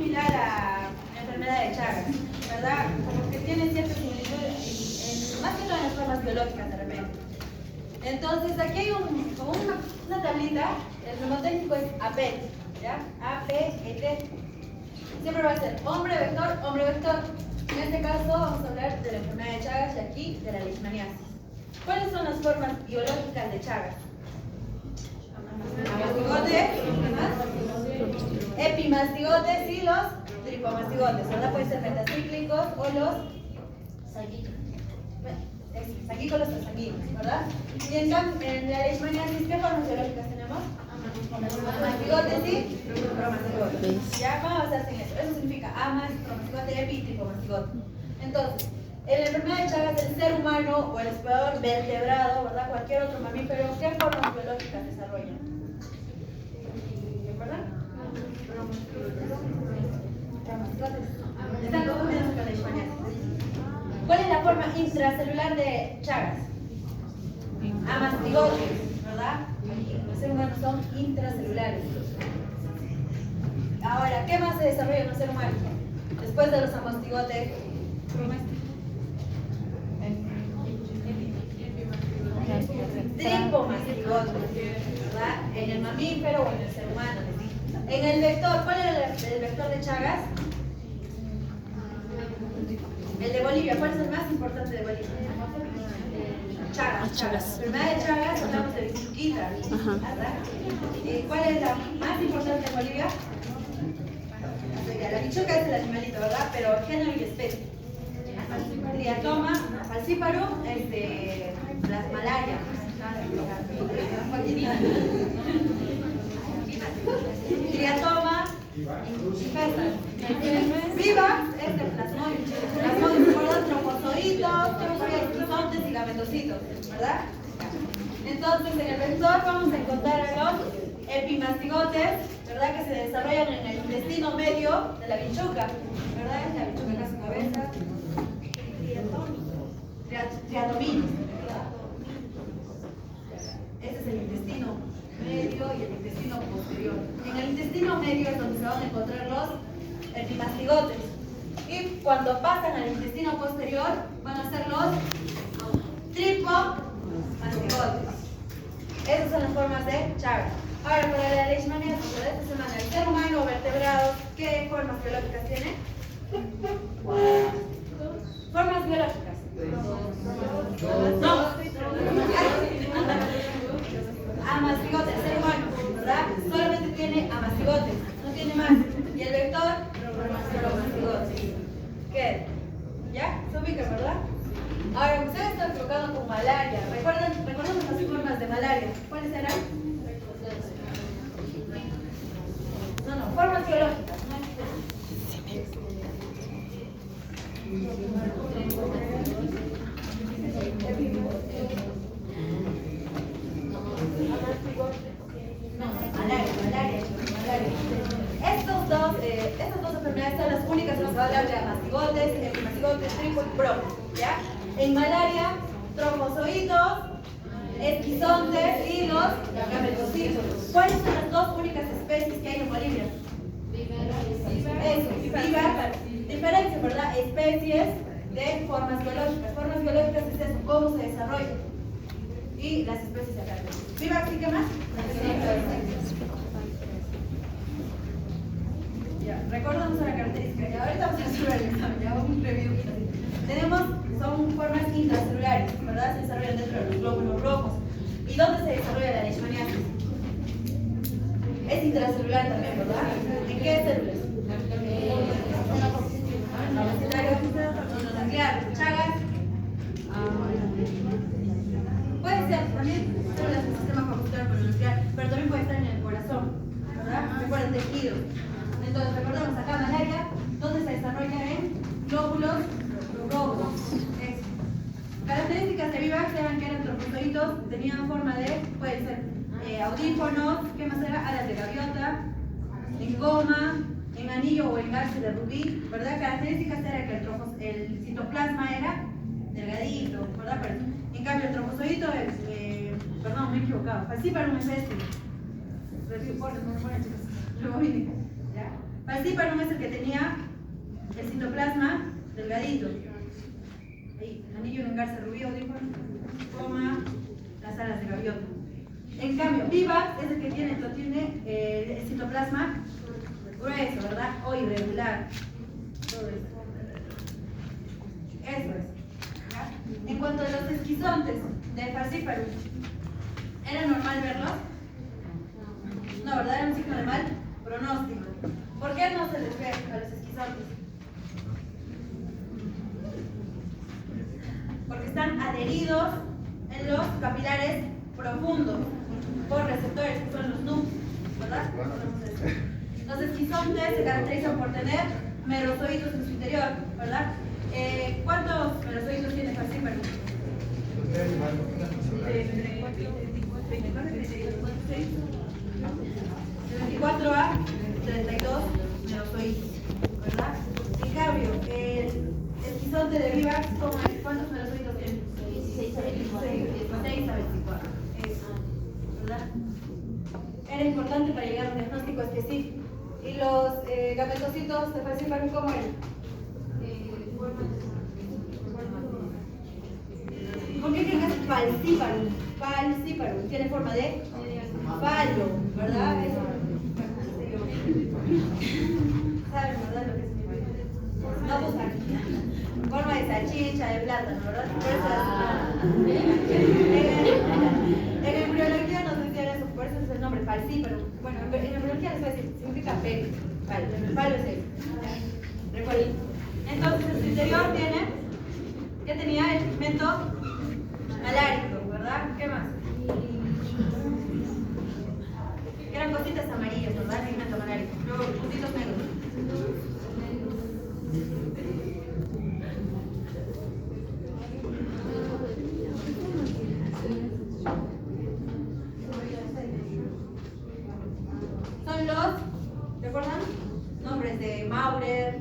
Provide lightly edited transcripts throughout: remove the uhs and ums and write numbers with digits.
similar a la enfermedad de Chagas, ¿verdad? Como que tiene cierta similitud, más que todo en las formas biológicas de repente. Entonces, aquí hay como una tablita, el mnemotécnico es APET, ¿ya? A-P-E-T. Siempre va a ser hombre, vector, hombre, vector. En este caso vamos a hablar de la enfermedad de Chagas y aquí de la leishmaniasis. ¿Cuáles son las formas biológicas de Chagas? Amastigotes, epimastigotes y los tripomastigotes, ¿verdad? Pueden ser metacíclicos o los sanguícolas o sanguíneos, ¿verdad? Y en la leishmaniasis, ¿qué formas biológicas tenemos? Amastigotes y promastigotes. Ya vamos a hacer eso. Eso significa amas, promastigote, epi, tripomastigote. Entonces, en la enfermedad de Chagas, el ser humano o el hospedador vertebrado, ¿verdad? Cualquier otro mamífero, ¿qué formas biológicas desarrollan? ¿Verdad? Están confundidos con la leishmaniasis. ¿Cuál es la forma intracelular de Chagas? Amastigotes, ¿verdad? Los seres humanos son intracelulares. Ahora, ¿qué más se desarrolla en un ser humano? Después de los amastigotes. Tripomastigotes, ¿verdad? En el mamífero o en el ser humano. En el vector, ¿cuál es el vector de Chagas? El de Bolivia. ¿Cuál es el más importante de Bolivia? Chagas. Enfermedad de Chagas, hablamos de bichuquita, ¿verdad? ¿Cuál es la más importante de Bolivia? La bichuca es el animalito, ¿verdad? Pero género y especie. Triatoma, falciparum, las malarias. Triatoma, vivax, plasmodium, trofozoitos, trofozoitos y gametocitos, ¿verdad? Entonces, en el vector vamos a encontrar a los epimastigotes, ¿verdad? Que se desarrollan en el intestino medio de la bichuca, ¿verdad? Es la bichuca que hace cabeza. Triatominos, ¿verdad? Este es el intestino medio y el intestino posterior. En el intestino medio es donde se van a encontrar los epimastigotes. Y cuando pasan al intestino posterior, van a ser los tripomastigotes. Esas son las formas de Chagas. Ahora, para la leishmaniasis de esta semana, el ser humano o vertebrado, ¿qué formas biológicas tiene? Formas biológicas. No. Amastigotes, el ser humano, ¿verdad? Solamente tiene amastigotes, no tiene más. Y el vector, promastigotes. ¿Qué? ¿Ya? Se ubican, ¿verdad? Ahora, ustedes están enfocando con malaria. ¿Recuerdan las formas de malaria? ¿Cuáles eran? No, formas biológicas. Malaria. Estas dos enfermedades son las únicas que nos va a hablar de amastigotes, epimastigotes, tripo y pro, ¿ya? En malaria, trofozoitos, esquizontes y los gametocitos. ¿Cuáles son las dos únicas especies que hay en Bolivia? Eso, vivax, diferencia, ¿verdad? Especies de formas biológicas. Formas biológicas es eso, cómo se desarrolla. Y las especies acá. Vivax, ¿y qué más? Ya, recordamos la característica. Ya, ahorita vamos a resolver el examen, ya un review. Son formas intracelulares, ¿verdad? Se desarrollan dentro de los glóbulos rojos. ¿Y dónde se desarrolla la leishmaniasis? Es intracelular también, ¿verdad? ¿En qué células? Mononuclear, Chagas. Puede ser también células del sistema vascular mononuclear, pero también puede estar en el corazón, ¿verdad? Recuerden tejidos. Entonces, recordemos acá malaria, ¿dónde se desarrolla? En glóbulos rojos. Características de vivax eran que eran trofozoitos, tenían forma de, pueden ser audífonos, ¿qué más era? Alas de gaviota, en goma, en anillo o en garce de rubí, ¿verdad? Características era que el citoplasma era delgadito, ¿verdad? Pero, en cambio, el trofozoito es, perdón, me he equivocado, falciparum es este. ¿Ya? Falciparum es el que tenía el citoplasma delgadito. Ahí, anillo en engarce rubio, dijo, coma, las alas de gaviota. En cambio, vivax es el que tiene el citoplasma grueso, ¿verdad? O irregular. Todo eso. Eso es. ¿Ya? En cuanto a los esquizontes de Falciparum, ¿era normal verlos? No, ¿verdad? Era un signo de mal pronóstico. ¿Por qué no se les ve a los esquizontes? Porque están adheridos en los capilares profundos por receptores, que son los NUCs, ¿verdad? Los esquizontes se caracterizan por tener merozoitos en su interior, ¿verdad? ¿Cuántos merozoitos tiene Falciparum? 24 a 32 merozoitos, ¿verdad? En cambio, el esquizonte de Vivax, ¿cuántos merozoitos tiene? 16 a 24. Eso, ¿verdad? Era importante para llegar a un diagnóstico específico. ¿Y los gametocitos de Falciparum cómo eran? ¿Por qué creen que es Falciparum? Falciparum tiene forma de falo, ¿verdad? Eso. ¿Saben, verdad, lo que significa? No buscan. Forma de salchicha, de plátano, ¿verdad? Por eso en embriología nos decían eso, por eso es el nombre, Falciparum. Bueno, en embriología les voy a decir, significa pelo. El palo es eso. Recuerden. Entonces, en su interior tiene, ¿qué tenía? El pigmento malárico, ¿verdad? ¿Qué más? Eran cositas amarillas, ¿verdad? El pigmento malárico. Luego, puntitos negros. Son los, ¿recuerdan? Nombres de Maurer.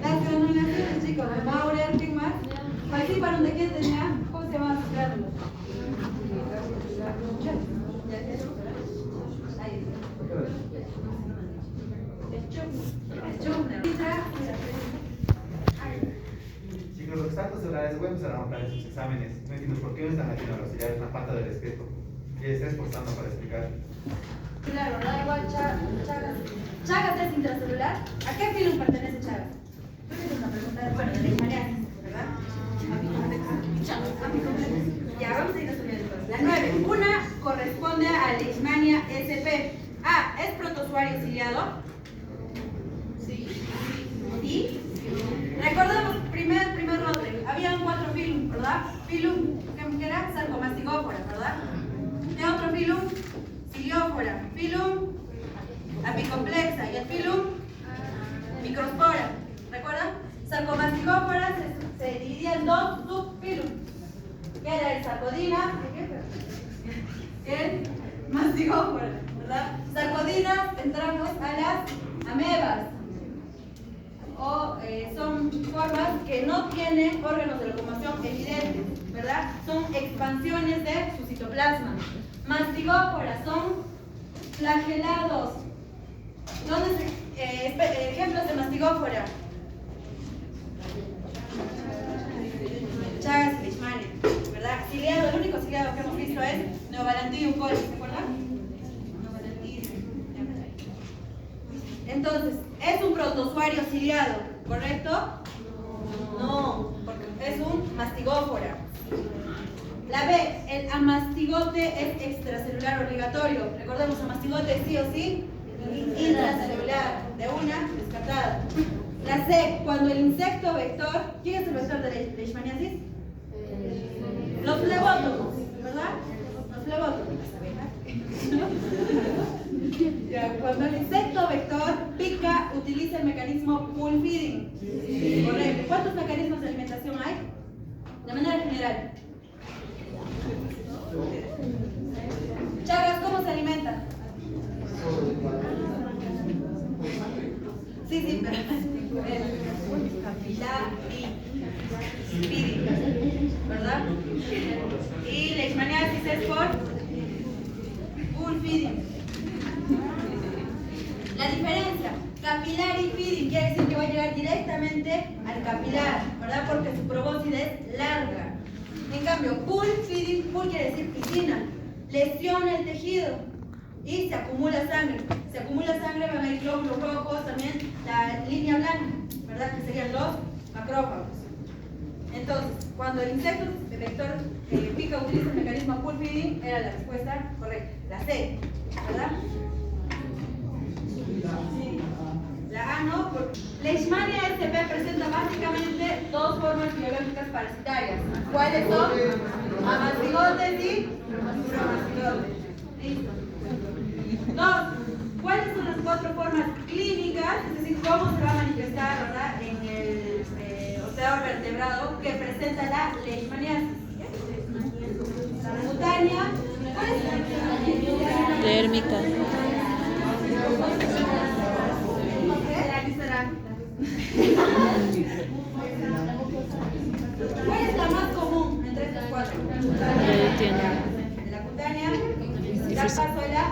Las denominaciones, chicos, de Maurer, ¿quién más? Falciparum, ¿de quién tenía? ¿Cómo se llama sus glánulas? Chicos, los extractos celulares, voy a empezar a anotar en sus exámenes. No entiendo por qué no están aquí en la velocidad, es una falta de respeto. Y está esforzando para explicar. Claro, da igual Chagas. ¿Chagas es intracelular? ¿A qué filum pertenece Chagas? Creo que es una pregunta, bueno, de leishmaniasis, ¿verdad? Ya, vamos a ir a estudiar entonces. La 9. Una corresponde a Leishmania sp. A. ¿Es protozoario ciliado? Sí. ¿Sí? Recordemos, primer lote. Habían 4 filum, ¿verdad? Filum, ¿qué era? Sarcomastigófora, ¿verdad? ¿Qué otro filum? Ciliófora. Filum apicomplexa. Y el filum microspora. ¿Recuerdan? Sarcomastigófora se dividía en 2 subfilum. ¿Qué era el sarcodina? El mastigófora, ¿verdad? Sarcodinas entramos a las amebas. Son formas que no tienen órganos de locomoción evidentes, ¿verdad? Son expansiones de su citoplasma. Mastigóforas son flagelados. Ejemplos de mastigófora. Chagas y Leishmania, ¿verdad? Ciliado, el único ciliado que hemos visto es Neobalantidium coli, ¿se acuerdan? Entonces, ¿es un protozoario ciliado, correcto? No, porque es un mastigófora. La B, el amastigote es extracelular obligatorio. Recordemos, amastigote sí o sí, intracelular, de una, descartada. La C, cuando el insecto vector, ¿quién es el vector de la leishmaniasis? Los flebótomos, ¿verdad? Los flebótomos, ya, cuando el insecto vector pica, utiliza el mecanismo pull feeding. Correcto. ¿Cuántos mecanismos de alimentación hay? De manera general. Chagas, ¿cómo se alimenta? Sí, pero el feeding, ¿verdad? Y leishmaniasis es por pull feeding. Capillary feeding quiere decir que va a llegar directamente al capilar, ¿verdad? Porque su probóscide es larga. En cambio, pool feeding, pool quiere decir piscina, lesiona el tejido y se acumula sangre. Se acumula sangre, van a ir glóbulos rojos, también la línea blanca, ¿verdad? Que serían los macrófagos. Entonces, cuando el insecto vector pica utiliza el mecanismo pool feeding, era la respuesta correcta, la C, ¿verdad? Sí. La A no, porque Leishmania sp presenta básicamente dos formas biológicas parasitarias. ¿Cuáles son? Amacigotes y bromacigotes. Listo. Dos, ¿cuáles son las cuatro formas clínicas? Es decir, cómo se va a manifestar, ¿verdad? En el osteodermo vertebrado que presenta la leishmaniasis. La cutánea, ¿cuál es? Térmica. ¿Cuál es la más común entre estas cuatro? La cutánea, la paso a la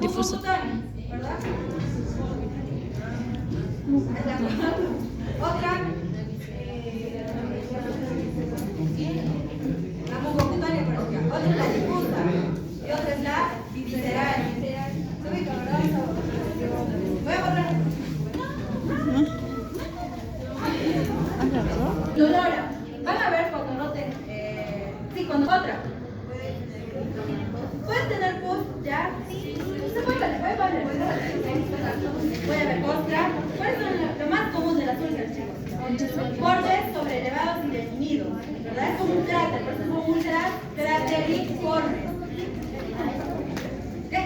difusa, subcutánea, ¿verdad? Es la otra, la mucocutánea, por ejemplo. Otra es la difusa y otra es la visceral. ¿Se ubica, verdad? Voy a borrar. Dolora. Van a ver cuando noten. Sí, cuando otra. Pueden tener pus, ya. Se puede valer. Voy a ver otra. ¿Cuáles son lo más común de las úlceras, chicos? Bordes sobreelevados y definidos, ¿verdad? Es como un cráter, pero son úlceras crateriformes. ¿Qué?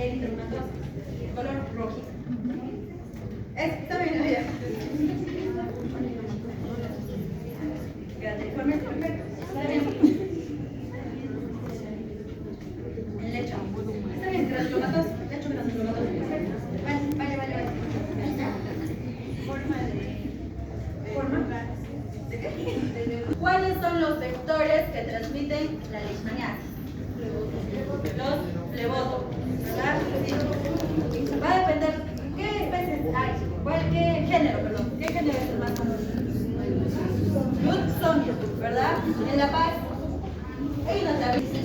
Eritomatosis. Color rojizo. Está bien, mira. Crateriforme, perfecto. Está bien. El lecho. Está bien, granulomatosis. Lecho granulomatosis. Perfecto. Vale. Forma de qué? ¿Cuáles son los vectores que transmiten la leishmaniasis? Los flebotos, ¿verdad? Sí. Va a depender qué especies hay, qué género, perdón, qué género es el más común. Lutzonio, ¿verdad? En La Paz hay una tablita.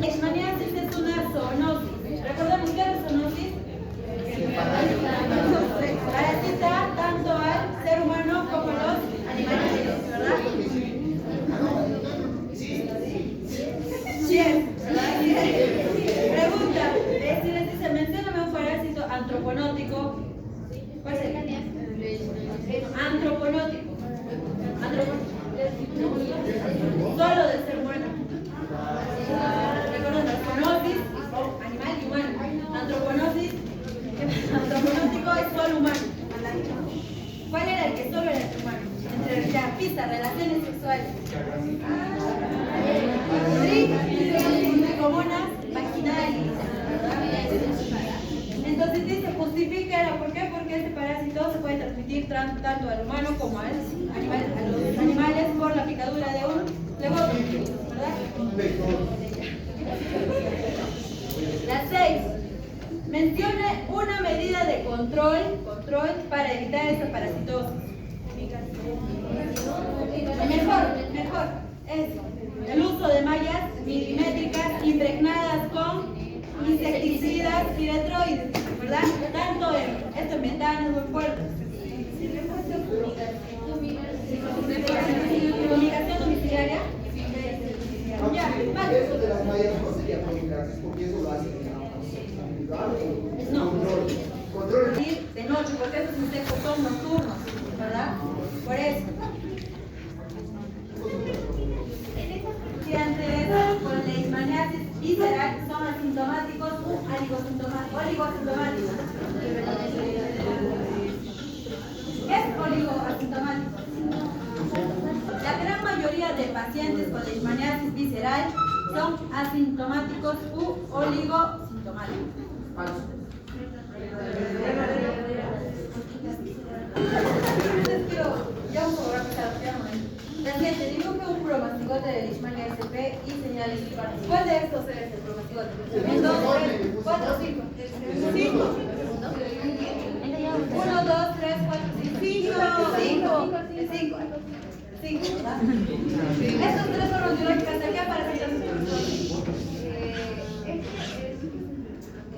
Leishmaniasis es una zoonosis. Recordemos que la zoonosis parasita tanto al ser humano como a los animales, ¿verdad? Sí es, ¿verdad? Pregunta, si les dice, mencióname un parásito antroponótico. ¿Cuál sería? Antroponótico. Solo del ser humano. Recuerden, la zoonosis, animal y humano. Antroponótico es solo humano. ¿Cuál era el que solo era el humano? Entre la pista, relaciones sexuales. Tricomonas vaginales. Entonces dice, justifica, ¿por qué? Porque este parásito se puede transmitir tanto al humano como a los animales por la picadura de un fleboto, ¿verdad? La 6. Mencione una medida de control para evitar esta parasitosis. Mejor, eso. El uso de mallas milimétricas impregnadas con insecticidas y retroides, ¿verdad? Tanto esto en ventanas muy fuertes. Comunicación domiciliaria. Ya, vale. Eso de las mallas no sería profilaxis porque eso lo hace no. Control. De noche, porque estos insectos son nocturnos, ¿verdad? Por eso. Estudiantes con leishmaniasis visceral son asintomáticos u oligoasintomáticos. ¿Qué es oligoasintomático? La gran mayoría de pacientes con leishmaniasis visceral son asintomáticos u oligosintomáticos. La siguiente, dibuje un bromacigote de Leishmania sp y señale sus partes. ¿Cuál de estos es el bromacigote? Entonces, ¿cuál 4, 5. 5. 1, 2, 3, 4, 5. 5. 5. Estos tres formas biológicas de qué aparecen en los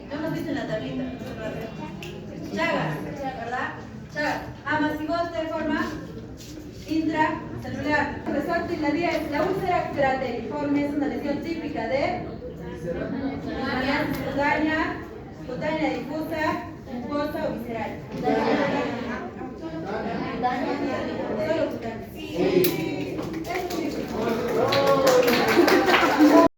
no hemos visto en la tablita. Chagas, ¿verdad? Chagas. Amasigote de forma intracelular. Resorte en la vía es la úlcera crateriforme, es una lesión típica de cutánea difusa, mucosa o visceral. Solo cutánea.